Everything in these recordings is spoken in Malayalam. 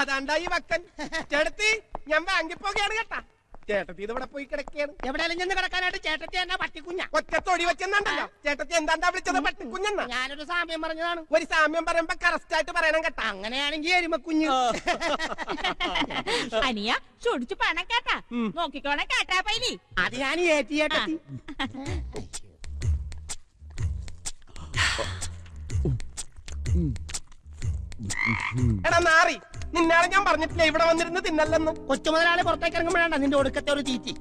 അതാണ്ടായി വക്കൻ. ചേട്ടത്തി ഞാൻ ബാങ്കിൽ പോകുകയാണ് കേട്ടാ. ചേട്ടത്തി ഇതിവിടെ പോയി കിടക്കുകയാണ്. എവിടെയെങ്കിലും ചെന്ന് കിടക്കാനായിട്ട് ചേട്ടത്തി എന്നാ പട്ടിക്കുഞ്ഞ ഒറ്റ തൊടി വെച്ചെന്നുണ്ടല്ലോ. ചേട്ടത്തി എന്താണ്ടാ വിളിച്ചത്? പട്ടിക്കുഞ്ഞെന്നാ. ഞാനൊരു സാമ്യം പറഞ്ഞതാണ്. ഒരു സാമ്യം പറയുമ്പോ കറക്റ്റ് ആയിട്ട് പറയണം കേട്ടാ. അങ്ങനെയാണെങ്കിൽ എരുമക്കുഞ്ഞ്. അനിയ ചൊടിച്ചു പണം കേട്ടാ. നോക്കിക്കോണേ കേട്ടാ പൈലി. അത് ഞാൻ ഏറ്റി ചേട്ടത്തി. എടാ നാറി, നിന്നാളെ ഞാൻ പറഞ്ഞിട്ടില്ല ഇവിടെ വന്നിരുന്ന് തിന്നല്ലെന്ന്. കൊച്ചു മുതലാളി പുറത്തേക്ക് ഇറങ്ങുമ്പോഴാണ് നിന്റെ ഒടുക്കത്തെ ഒരു തീറ്റി.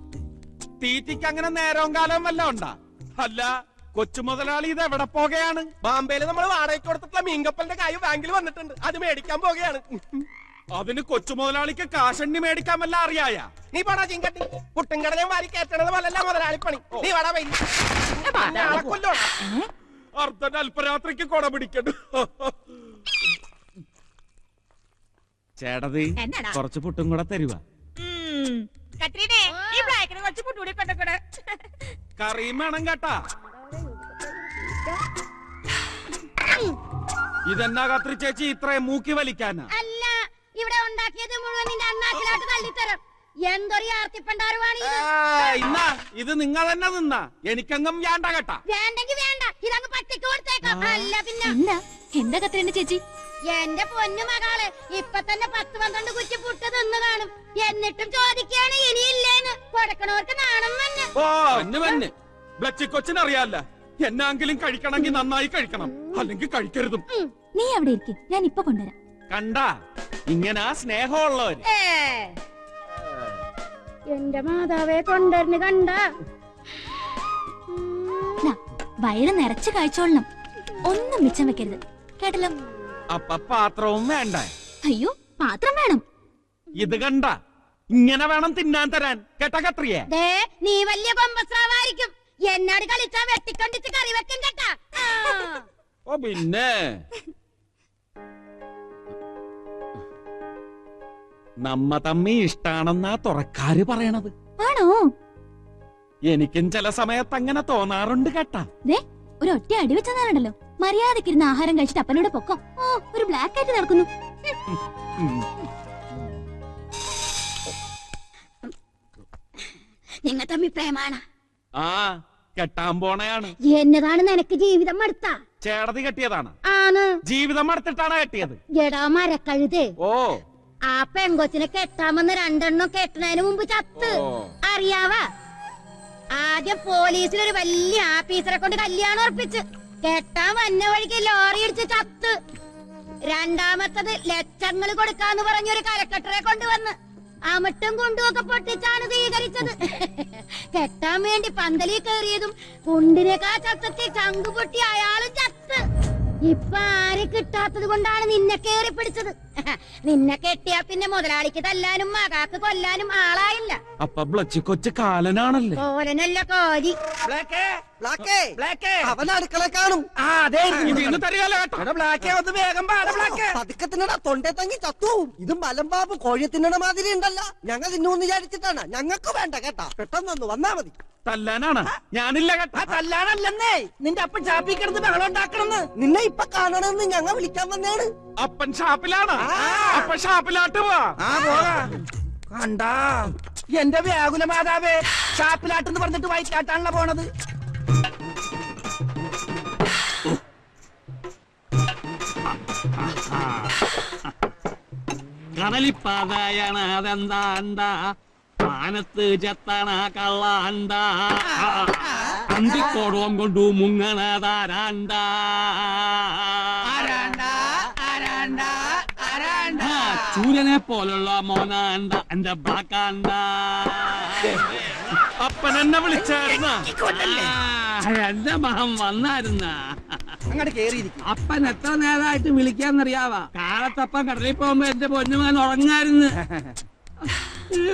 തീറ്റിക്ക് അങ്ങനെ നേരവും കാലവും വല്ല ഉണ്ടാ? അല്ല, കൊച്ചു മുതലാളി ഇത് എവിടെ പോകുകയാണ്? ബാംബെയില് നമ്മൾ വാടകയ്ക്ക് കൊടുത്തിട്ടുള്ള മീൻകപ്പലിന്റെ കായ് ബാങ്കിൽ വന്നിട്ടുണ്ട്. അത് മേടിക്കാൻ പോകുകയാണ്. അതിന് കൊച്ചു മുതലാളിക്ക് കാശണ്ണി മേടിക്കാൻ വല്ല അറിയായ? നീ പാടാ ചീങ്കട്ടി. പുട്ടുംകടലയും വാരി കയറ്റണത് പോലല്ല മുതലാളിപ്പണി. നീ വാടാ വൈകി കൊല്ലോടാ. അർദ്ധന അല്പരാത്രിക്ക് കൊട പിടിക്കണ്ടു. ചേട്ടതി കുറച്ച് പുട്ടും കൂടെ തരുവാ. കറിയും വേണം കേട്ടാ. ഇതെന്നാ കത്രി ചേച്ചി ഇത്രയും മൂക്കി വലിക്കാനാ? അല്ല, ഇവിടെ ഉണ്ടാക്കിയത് മുഴുവൻ നിന്റെ അണ്ണാക്കിലോട്ട് തള്ളിത്തരും. എന്തൊരു ആർത്തിപ്പണ്ടാരുവാണ് ഇന്നാ ഇത് നിങ്ങൾ തന്നെ നിന്നാ. എനിക്കങ്ങും വേണ്ട കേട്ടാ. വേണ്ടെങ്കി വേണ്ട, ഇതങ്ങ് പട്ടിക്ക് കൊടുത്തേക്കാം. അല്ല പിന്നെ എന്താ കത്രീന്റെ ചേച്ചി? എന്റെ പൊന്നു മകളെ, ഇപ്പൊ തന്നെ 10-12 കുറ്റി പുട്ട് തിന്നു കാണും. എന്നിട്ടും ചോദിക്കാണ് ഇനിയില്ലേന്ന്. കൊടുക്കണവർക്ക് നാണം തന്നെ. ഓ എന്നെ ബ്ലച്ചിക്കൊച്ചിനറിയാല്ല. എന്നാങ്കിലും കഴിക്കണമെങ്കിൽ നന്നായി കഴിക്കണം, അല്ലെങ്കിൽ കഴിക്കരുതും. നീ അവിടെ ഇരിക്കും, ഞാൻ ഇപ്പൊ കൊണ്ടുവരാം. കണ്ടാ ഇങ്ങനെ സ്നേഹമുള്ളവര്. എന്റെ മാതാവെ കൊണ്ടുവരുന്നു കണ്ട. വയറ് നിറച്ച് കഴിച്ചോളണം, ഒന്നും മിച്ചം വെക്കരുത് കേട്ടല്ലോ. അപ്പൊ പാത്രവും വേണ്ട? അയ്യോ, പാത്രം വേണം. ഇത് കണ്ട ഇങ്ങനെ വേണം തിന്നാൻ തരാൻ കേട്ടാ കത്രിയെ. നീ വലിയ കൊമ്പസ്രാവായിരിക്കും. എന്നോട് കളിച്ചാ വെട്ടിക്കൊണ്ടിച്ച് കറി വെക്കും കേട്ടാ. ഓ പിന്നെ നമ്മ തമ്മി ഇഷ്ടാണെന്നാ തുറക്കാര് പറയണത്. ആണോ? എനിക്കും ചില സമയത്ത് അങ്ങനെ തോന്നാറുണ്ട് കേട്ടാ. ഒരു ഒറ്റ അടി വെച്ചെന്നാലുണ്ടല്ലോ, മര്യാദക്കിരുന്ന് ആഹാരം കഴിച്ചിട്ട് അപ്പനോട് പൊക്കം. ഓ, ഒരു ബ്ലാക്ക് ആയിട്ട് നടക്കുന്നു. നിങ്ങൾ തമ്മി പ്രേമാണ്. ആ കെട്ടാൻ പോണയാണ്. എന്നതാണ് നിനക്ക് ജീവിതം മടുത്ത? ചേടതി കെട്ടിയതാണ്. ആണ്. ജീവിതം മടുത്തിട്ടാണ് കെട്ടിയത്. എടാ മരക്കഴുതേ, ഓ ആ പെങ്കൊച്ചിനെ കെട്ടാമെന്ന് 2 എണ്ണം കെട്ടുന്നതിന് മുമ്പ് ചത്ത്. അറിയാവാ? ആദ്യം പോലീസിലൊരു വലിയ ആഫീസറെ കൊണ്ട് കല്യാണം ഉറപ്പിച്ച് കെട്ടാൻ വന്ന വഴിക്ക് ലോറി ഇടിച്ച് ചത്ത്. രണ്ടാമത്തത് ലക്ഷങ്ങൾ കൊടുക്കാന്ന് പറഞ്ഞൊരു കലക്കട്ടറെ കൊണ്ടുവന്ന് അമിട്ടും കുണ്ടുമൊക്കെ പൊട്ടിച്ചാണ് സ്വീകരിച്ചത്. കെട്ടാൻ വേണ്ടി പന്തലിൽ കയറിയതും കുണ്ടിനേക്കാ ചത്തത്തി ചങ്കു പൊട്ടി അയാളും ചത്ത്. ഇപ്പൊ ആരെ കിട്ടാത്തത് കൊണ്ടാണ് നിന്നെ കേറി പിടിച്ചത്. നിന്നെ കെട്ടിയാ പിന്നെ മുതലാളിക്ക് തല്ലാനും മകാക്ക് കൊല്ലാനും ആളായില്ല. അപ്പൊ ബ്ലച്ചിക്കൊച്ച് കാലനാണല്ലേ? കോലനല്ല കോരി. അവൻ അടുക്കള കാണും. പതുക്കെ തിന്നട, തൊണ്ടേ തങ്ങി ചത്തുവും. ഇത് മലമ്പാമ്പ് കോഴി തിന്നണ മാതിരി ഉണ്ടല്ലോ. ഞങ്ങൾ തിന്നൂന്ന് വിചാരിച്ചിട്ടാണ്. ഞങ്ങൾക്ക് വേണ്ട കേട്ടാ. പെട്ടെന്നൊന്ന് വന്നാ മതി. തല്ലാനാണ് ഞാനില്ല കേട്ടാ. തല്ലാനല്ലെന്നേ, നിന്റെ അപ്പൻ ഷാപ്പിൽ കിടന്ന് ബഹളം ഉണ്ടാക്കണെന്ന്. നിന്നെ ഇപ്പൊ കാണണമെന്ന് ഞങ്ങൾ വിളിക്കാൻ വന്നേണ്. അപ്പൻ ഷാപ്പിലാണ്. അപ്പൻ ഷാപ്പിലാട്ട് കണ്ടാ എന്റെ വ്യാകുല മാതാവേ, ഷാപ്പിലാട്ടെന്ന് പറഞ്ഞിട്ട് വയറ്റിലാട്ടാണല്ലോ പോണത്. കടലിപ്പാതയാണ് അതെന്താ മാനത്ത് ചെത്തണ കള്ളാണ്ട അന്തിക്കോടവും കൊണ്ടു മുങ്ങണതാരാണ്ട ചൂരനെ പോലുള്ള മോനാണ്ട എന്റെ ബ്ലാക്കാണ്ട. അപ്പൻ എന്നെ വിളിച്ചായിരുന്ന എന്റെ മഹം വന്നായിരുന്ന അങ്ങോട്ട് കേറിയിരിക്കും. അപ്പൻ എത്ര നേരമായിട്ട് വിളിക്കാന്നറിയാവാ. കാലത്തപ്പൻ കടലിൽ പോകുമ്പോ എന്റെ പൊന്നുമാൻ ഉറങ്ങായിരുന്നു.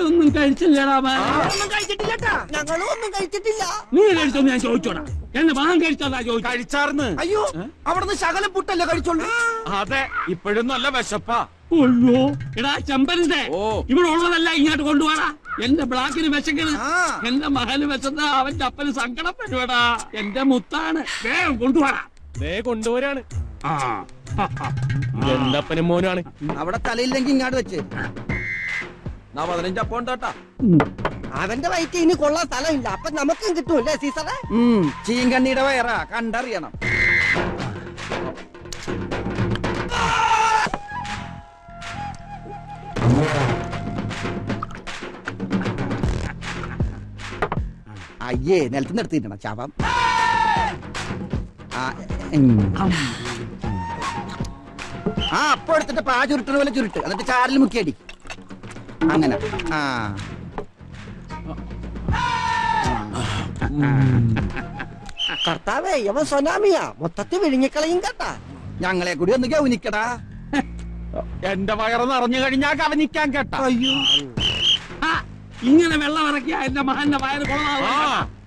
ഒന്നും കഴിച്ചില്ലടാ. ഞങ്ങളും ഒന്നും കഴിച്ചിട്ടില്ല. നീ കഴിച്ചോന്ന് ഞാൻ ചോദിച്ചോടാ. എന്റെ മകൻ കഴിച്ചോടാ ചോദിച്ചു. കഴിച്ചാർന്ന്. അയ്യോ, അവിടുന്ന് ശകലം പുട്ടല്ലേ കഴിച്ചോളൂ. അതെ, ഇപ്പോഴും നല്ല വിശപ്പാ. അയ്യോ എടാ ചെമ്പരന്റെ, ഓ ഇവിടെ ഉള്ളതല്ല ഇങ്ങോട്ട് കൊണ്ടുപോടാ. എന്റെ ബ്ലാക്കിന് വിശക്കണ്, എന്റെ മകന് വിശന്ന അവന്റെ അപ്പന് സങ്കടം വരുവാടാ. എന്റെ മുത്താണ്, വേഗം കൊണ്ടുപോടാ. കൊണ്ടുവരാണ്. ആ എന്തപ്പനും മോനാണ്. അവിടെ തലയില്ലെങ്കിൽ ഇങ്ങാട് വെച്ച് 15 അപ്പം ഉണ്ടാട്ടാ. അവന്റെ വയറ്റ് ഇനി കൊള്ളാൻ സ്ഥലമില്ല. അപ്പൊ നമുക്കും കിട്ടൂല്ലേ സീസറെ? ചീങ്കണ്ണിയുടെ വയറാ കണ്ടറിയണം. അയ്യേ നിലത്ത് നിർത്തിയിട്ടണം ചാപം. ആ അപ്പൊ എടുത്തിട്ട് പാ ചുരുട്ടണ പോലെ ചുരുട്ട്, എന്നിട്ട് ചാറിൽ മുക്കിയടി. അങ്ങനെ ആ കർത്താവേ യവൻ സൊനാമിയാ, മൊത്തത്തിൽ വിഴുങ്ങിക്കളയും കേട്ടാ. ഞങ്ങളെ കൂടി ഒന്ന് ഗൗനിക്കടാ. എന്റെ വയറ് നിറഞ്ഞു കഴിഞ്ഞാ കവനിക്കാൻ കേട്ടാ. ആ, ഇങ്ങനെ വെള്ളം ഇറക്കിയ എന്റെ മകന്റെ വയറ് കൊള്ളാവോ?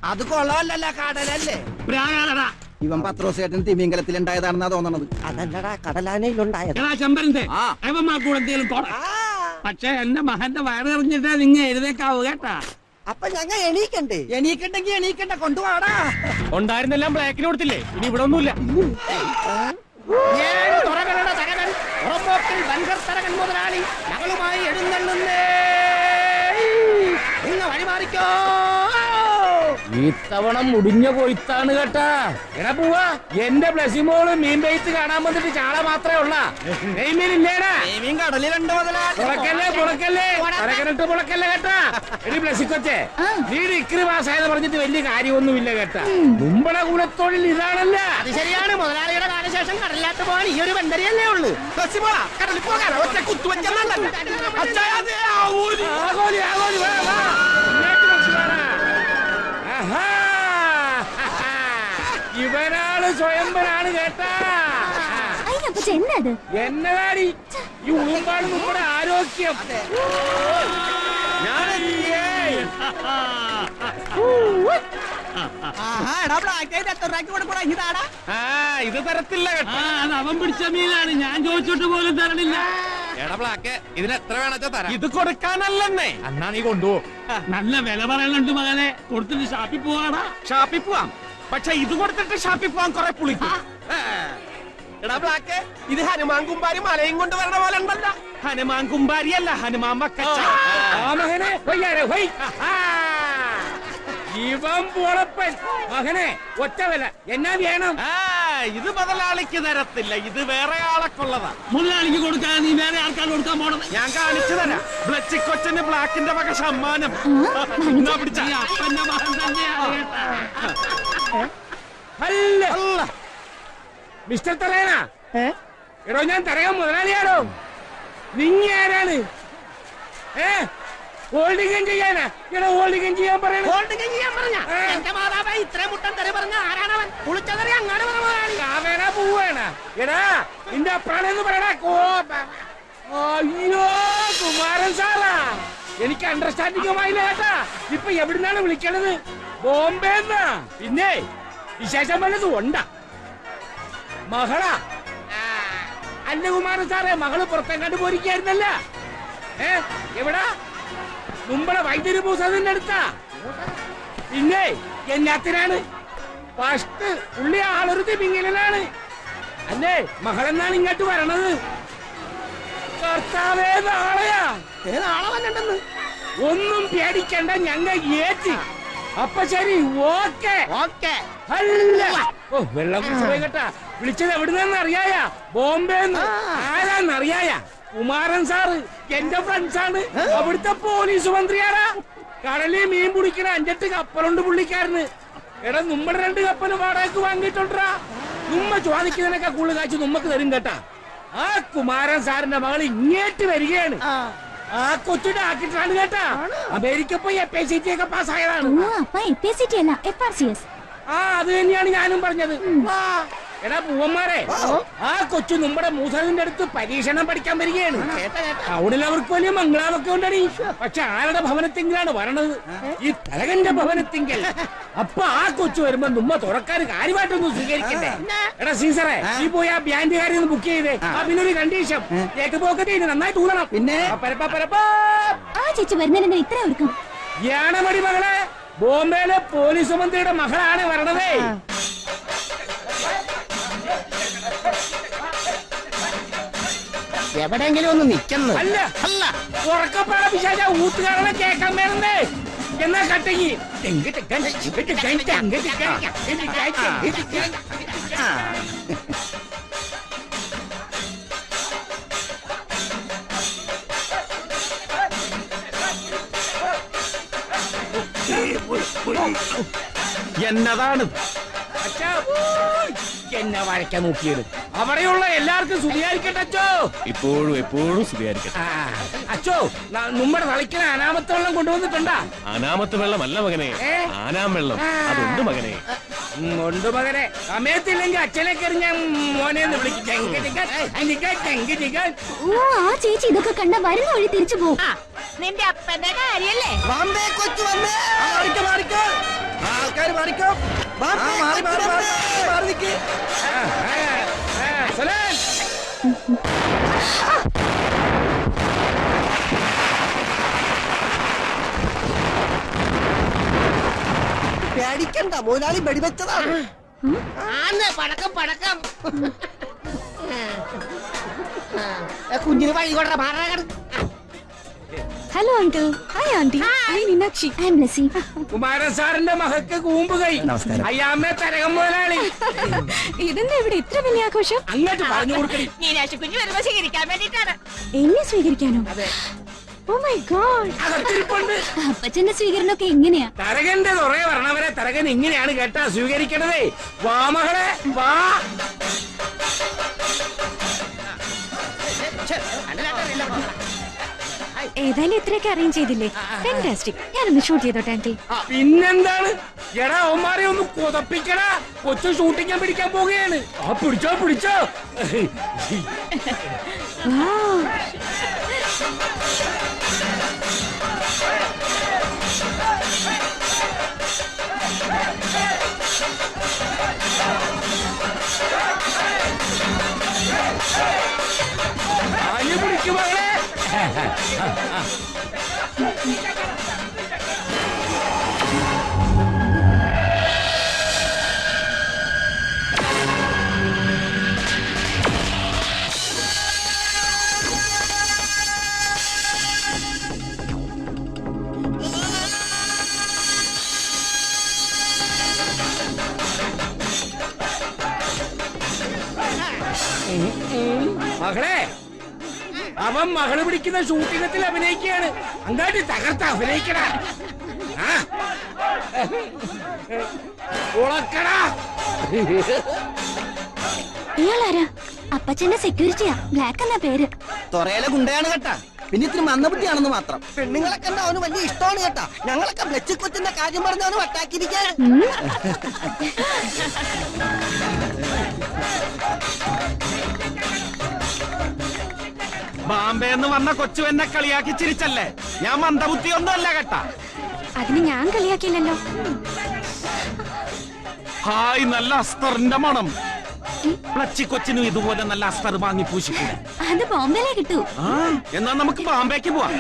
അത് കൊള്ളാമല്ല, കടലല്ലേ. പ്രാകാരടാ. ഇവൻ പത്രോസേട്ടൻ തിമിംഗലത്തിലുണ്ടായതാണെന്നാ തോന്നണത്. അതല്ലടാ കടലാനയിലുണ്ടായത്. എടാ ചെമ്പരന്റെ ആ. അവന്മാർക്കൂടെ എന്തെങ്കിലും തോട. പക്ഷെ എന്റെ മകന്റെ വയറ് എറിഞ്ഞിട്ട് നിങ്ങ എഴുതേക്കാവൂ കേട്ടാ. അപ്പൊ ഞങ്ങൾ എണീക്കണ്ടേ? എണീക്കണ്ടെങ്കി എണീക്കണ്ട, കൊണ്ടുപോടാ. ഉണ്ടായിരുന്നെല്ലാം ബ്ലാക്കിന് കൊടുത്തില്ലേ, ഇനി ഇവിടെ ഒന്നുമില്ല. മുതലാളി ഞങ്ങളുമായി എഴുന്നള്ളുന്നേ. നിങ്ങൾ വഴിമാറിക്കോ. ഇത്തവണ മുടിഞ്ഞ കൊയ്ത്താണ് കേട്ടാ. എടാ പോവാ, എന്റെ ബ്ലസിമോള് മീൻ പെയ്ത്ത് കാണാൻ വന്നിട്ട് ചാള മാത്രമേ ഉള്ള. നെയ്മീനില്ലേടാ? മീൻ കടലിലുണ്ട് മുതലാളി. പുളക്കല്ലേ തരകനിട്ട് പുളക്കല്ലേ കേട്ടാ. എടി ബ്ലസിക്കൊച്ചേ, നീ ഡിഗ്രി പാസ്സായെന്ന് പറഞ്ഞിട്ട് വലിയ കാര്യമൊന്നുമില്ല കേട്ടാ. മുമ്പളെ കൂലത്തൊഴിൽ ഇതാണല്ല. അത് ശരിയാണ്. മുതലാളിയുടെ കാലശേഷം കടലിലാട്ട് പോകാൻ ഈ ഒരു ബന്ധരിയല്ലേ ഉള്ളൂ. കടലിൽ പോകാനോ ഒറ്റ കുത്തുവെച്ചല്ല. ആകോലി ആകോലി വാ വാ. ഇവനാള് സ്വയംവരാണ് കേട്ടാ. അതിനപ്പച്ച എന്നത് എന്നതാടി ഈ ഉളുമ്പാണ് നമ്മുടെ ആരോഗ്യം. ഇത് തരത്തില്ല കേട്ടോ. അത് അവൻ പിടിച്ച മീനാണ്, ഞാൻ ചോദിച്ചിട്ട് പോലും തരണില്ല. ഇതിന് എത്ര വേണച്ചാ തരാം. ഇത് കൊടുക്കാനല്ലെന്നേ. അന്നാ നീ കൊണ്ടുപോ. നല്ല വില പറയുന്നുണ്ട് മകനെ, കൊടുത്തിട്ട് ഷാപ്പിൽ പോവാടാ. ഷാപ്പിൽ പോവാം, പക്ഷെ ഇത് കൊടുത്തിട്ട് ഷാപ്പിൽ പോവാൻ കുറെ പുളിക്കും. എടാ ബ്ലാക്ക്, ഇത് ഹനുമാൻ കുമ്പാരി മലയും കൊണ്ട് വരണ പോലെ ഉണ്ടല്ലോ. ഹനുമാൻ കുമ്പാരി അല്ല, ഹനുമാൻ മക്കച്ച. ഇവൻ പൊളപ്പൻ മകനെ. ഒറ്റ വില എന്നാ വേണം? ഇത് മുതലാളിക്ക് തരത്തില്ല, ഇത് വേറെ ആളൊക്കെള്ളതാ. മുതലാളിക്ക് കൊടുക്കാൻ നീ വേറെ ആൾക്കാർ കൊടുക്കാൻ പോണത്. ഞാൻ കാണിച്ചു തരാം. ബ്ലച്ചിക്കൊച്ചന് ബ്ലാക്കിന്റെ വക സമ്മാനം. പിടിച്ച ഈ അപ്പന്റെ മകൻ തന്നെയാണ് കേട്ടാ. അല്ല മിസ്റ്റർ തലേന, എടോ ഞാൻ തരകം മുതലാളിയാണോ? നിങ്ങ ആരാണ്? ഹോൾഡിംഗ് ചെയ്യാനാ? എടോ ഹോൾഡിംഗ് ചെയ്യാൻ പറയണ. ഹോൾഡിംഗ് ചെയ്യാൻ പറഞ്ഞ എന്റെ മാതാവേ, ഇത്രയും മുട്ടൻ തെറി പറഞ്ഞ ആരാണവൻ? കുളിച്ചതെറി അങ്ങാട് കാവേന പോവാണ്. എടാ നിന്റെ അപ്രാണെന്ന് പറയടാ. അയ്യോ കുമാരൻ സാറാ, എനിക്ക് അണ്ടർസ്റ്റാൻഡിംഗുമായില്ല കേട്ടാ. ഇപ്പൊ എവിടുന്നാണ് വിളിക്കണത്? ബോംബെന്നാ. പിന്നെ വിശേഷം വല്ലതും ഉണ്ടാ? മകളാ? അല്ല കുമാരൻ സാറേ, മകള് പുറത്തെങ്ങാണ്ട് പോയിരിക്കായിരുന്നല്ല. എവിടാ? മുമ്പളെ വൈദ്യുതി പൂസതിന്റെ അടുത്താ. പിന്നെ എന്നാത്തിനാണ്? ഫസ്റ്റ് പുള്ളി ആളൊരു തിമിങ്ങലാണ് അല്ലേ? മകളെന്നാണ് ഇങ്ങോട്ട് വരണത്. കർത്താവേ, നാളെയാ? നാളെ വന്നിട്ടെന്ന്. ഒന്നും പേടിക്കണ്ട, ഞങ്ങൾ ഏറ്റി. അപ്പൊ ശരി, ഓക്കെ ഓക്കെ. അല്ല ഓ വെള്ളം കുടിച്ചു പോയി കേട്ടാ. വിളിച്ചത് എവിടുന്നെന്ന് അറിയായ? ബോംബെന്ന്. ആരാന്നറിയായ? കുമാരൻ സാറ് എന്റെ ഫ്രണ്ട്സാണ്. അവിടുത്തെ പോലീസ് മന്ത്രിയാടാ. കടലിൽ മീൻ പിടിക്കണ 5-8 കപ്പലുണ്ട് പുള്ളിക്കാരന്. എടാ നമ്മുടെ 2 കപ്പല് വാടകയ്ക്ക് വാങ്ങിയിട്ടുണ്ടാ. നമ്മ ചോദിക്കുന്നതിനൊക്കെ കൂടുതൽ കാഴ്ച നമ്മക്ക് തരും കേട്ടാ. ആ കുമാരൻ സാറിന്റെ മകൾ ഇങ്ങേറ്റ് വരികയാണ്. ആ കൊച്ചിട്ട് ആക്കിട്ടാണ് കേട്ടാ. അമേരിക്ക പോയി FACT ഒക്കെ പാസ്സായതാണ്. ആ അത് തന്നെയാണ് ഞാനും പറഞ്ഞത്. എടാ പൂവന്മാരെ, ആ കൊച്ചു നമ്മുടെ മൂസലിന്റെ അടുത്ത് പരീക്ഷണം പഠിക്കാൻ വരികയാണ്. ടൗണിൽ അവർക്ക് വലിയ മംഗളാവൊക്കെ ഉണ്ടടി. പക്ഷെ ആരുടെ ഭവനത്തിങ്കിലാണ് വരണത്? ഈ തലകന്റെ ഭവനത്തിങ്കൽ. അപ്പൊ ആ കൊച്ചു വരുമ്പോ നമ്മ തുറക്കാൻ കാര്യമായിട്ടൊന്നും സ്വീകരിക്കണ്ടേ? എടാ സീസറെ, നീ പോയി ആ ബാൻഡുകാരി ഒന്ന് ബുക്ക് ചെയ്തേ. പിന്നൊരു കണ്ടീഷൻ, കേട്ടുപോക്കത്തെ നന്നായി തൂതണം. പിന്നെ ചേച്ചി വരുന്നതിന് ഇത്ര ഒരുക്കം. യാണമടി മകളെ, ബോംബെയിലെ പോലീസ് മന്ത്രിയുടെ മകളാണ് വരണതേ. എവിടെയെങ്കിലും ഒന്ന് നിക്കുന്നു അല്ല അല്ല ഉറക്കപ്പാട പിശാച ഊത്തുകാരനെ കേക്കാൻ വേണ്ടേ എന്നാ കട്ടങ്ങി ആ. എന്നതാണ് അച്ഛാ, എന്നെ വരയ്ക്കാൻ നോക്കിയത് അവിടെയുള്ള എല്ലാവർക്കും സ്തുതിയായിരിക്കട്ടെ അച്ചോ. ഇപ്പോഴും എപ്പോഴും സ്തുതിയായിരിക്കട്ടെ. ആ, അച്ചോ നമ്മുടെ തളിക്കണ അനാമത്തെ വെള്ളം കൊണ്ടുവന്നിട്ടുണ്ടാ? അനാമത്ത് വെള്ളമല്ല മകനെ, ഏ? ആനാം വെള്ളം. അതുണ്ട് മകനെ. ഉണ്ട് മകനെ. സമയത്തില്ലെങ്കിൽ അച്ഛനെ കയറി ഞാൻ മോനെ എന്ന് വിളിക്കും. ഓ ആ ചേച്ചി ഇതൊക്കെ കണ്ട വരുന്ന വഴി തിരിച്ചു പോകും. നിന്റെ അപ്പന്റെ കാര്യല്ലേ? ബാംബെ കൊച്ചു വന്നേ. മാറിക്കോ ആൾക്കാർ മാറിക്കോ. ബാംബെ മാറി, കൊച്ചു മാറി, വന്നേ. മാറി നിക്ക്. പേടിക്കണ്ട, മുതലാളി വെടിവെച്ചതാണ്. പടക്കം കുഞ്ഞിന് വഴി കൊണ്ട മാറാകണം. Hello uncle. Hi aunty. I Meenakshi. I am Blessy. Kumaran സാറിന്റെ മകക്ക് കൂമ്പ് കൈ. നമസ്കാരം. അയ്യാമ്മേ തരകം മുതലാളി. ഇതെന്താ ഇവിടെ ഇത്ര വലിയ ആഘോഷം? അങ്ങോട്ട് പറഞ്ഞു കൊടുക്കണി. മീനാക്ഷി കുഞ്ഞു വരുമ്പോ സ്വീകരിക്കാൻ വേണ്ടിട്ടാണ്. എന്നെ സ്വീകരിക്കാനോ? Oh my God. അകത്തിരിപ്പുണ്ട്. അപ്പച്ചന്റെ സ്വീകരണമൊക്കെ എങ്ങനെയാ? തരകന്റെ തുറയെ വരണവരെ തരകൻ ഇങ്ങനെയാണ് കേട്ടാ സ്വീകരിക്കണതേ. വാ മകളെ വാ. ഏതായാലും ഇത്രയൊക്കെ അറേഞ്ച് ചെയ്തില്ലേ? ഫാന്റാസ്റ്റിക്. ഞാനൊന്ന് ഷൂട്ട് ചെയ്തോട്ടെ ആന്റി. പിന്നെന്താണ് എടാ ഒമാരെ ഒന്ന് കൊതപ്പിക്കടാ. കൊച്ചു ഷൂട്ടിക്കാൻ പിടിക്കാൻ പോവുകയാണ്. ആ പിടിച്ചോ Wow. ആഞ്ഞു പിടിക്കും മകളെ. മകളെ അവൻ മകള് പിടിക്കുന്ന ഷൂട്ടിംഗത്തിൽ അഭിനയിക്കുകയാണ്. അങ്ങാട്ടി തകർത്ത് അഭിനയിക്കടാ. ഉളക്കടാ. ഇയാളാരാ? അപ്പച്ചന്റെ സെക്യൂരിറ്റിയാ. ബ്ലാക്ക് എന്നാ പേര്. തൊറയിലെ ഗുണ്ടയാണ് കേട്ടാ. പിന്നെ ഇത്തിരി മന്ദബുദ്ധിയാണെന്ന് മാത്രം. പെണ്ണുങ്ങളെ കണ്ട അവന് വലിയ ഇഷ്ടമാണ് കേട്ടാ. ഞങ്ങളൊക്കെ ബ്ലച്ചി കൊച്ചിന്റെ കാര്യം പറഞ്ഞവന് വട്ടാക്കിയിരിക്കാൻ. ബാംബെ എന്ന് വന്ന കൊച്ചു എന്നെ കളിയാക്കി ചിരിച്ചല്ലേ? ഞാൻ മന്ദബുദ്ധിയൊന്നും അല്ല കേട്ടാ. അതിന് ഞാൻ കളിയാക്കിയില്ലല്ലോ. ഹായ്, നല്ല അസ്തറിന്റെ മണം. പ്ലച്ചി കൊച്ചിനും ഇതുപോലെ നല്ല അസ്തർ വാങ്ങി പൂശിക്കൂടെ? അത് ബോംബെയിലേ കിട്ടൂ. എന്നാ നമുക്ക് ബാംബേക്ക് പോവാം.